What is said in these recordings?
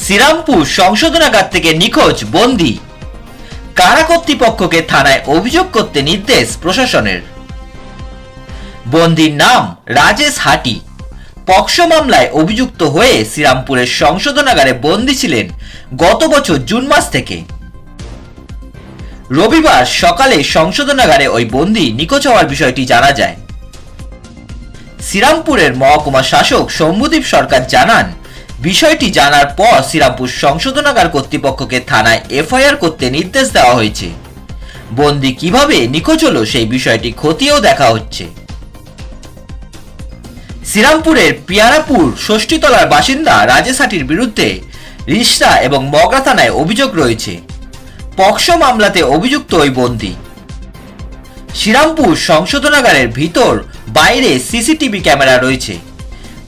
শ্রীরামপুর সংশোধনাগার থেকে নিখোঁজ বন্দী, কারা কর্তৃপক্ষকে থানায় অভিযোগ করতে নির্দেশ প্রশাসনের। বন্দীর নাম রাজেশ হাটি। পক্সো মামলায় অভিযুক্ত হয়ে শ্রীরামপুরের সংশোধনাগারে বন্দী ছিলেন গত বছর জুন মাস থেকে। রবিবার সকালে সংশোধনাগারে ওই বন্দী নিখোঁজ হওয়ার বিষয়টি জানা যায়। শ্রীরামপুরের মহকুমা শাসক শম্ভুদীপ সরকার জানান, বিষয়টি জানার পর শ্রীরামপুর সংশোধনাগার কর্তৃপক্ষকে থানায় এফআইআর করতে নির্দেশ দেওয়া হয়েছে। বন্দী কিভাবে নিখোঁজ হলো সেই বিষয়টি খতিয়েও দেখা হচ্ছে। শ্রীরামপুরের পিয়ারাপুর ষষ্ঠীতলার বাসিন্দা রাজেশ হাটির বিরুদ্ধে রিষড়া এবং মগরা থানায় অভিযোগ রয়েছে। পক্সো মামলাতে অভিযুক্ত ওই বন্দী। শ্রীরামপুর সংশোধনাগারের ভিতর বাইরে সিসিটিভি ক্যামেরা রয়েছে।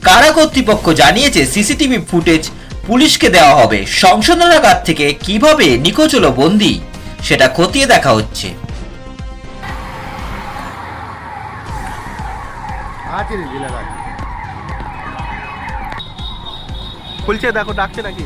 কারা কর্তৃপক্ষ জানিয়েছে সিসিটিভি ফুটেজ পুলিশকে দেওয়া হবে। সংশোধনাগার থেকে কিভাবে নিখোঁজ হলো বন্দী সেটা খতিয়ে দেখা হচ্ছে। খুলছে, দেখো ডাকছে নাকি।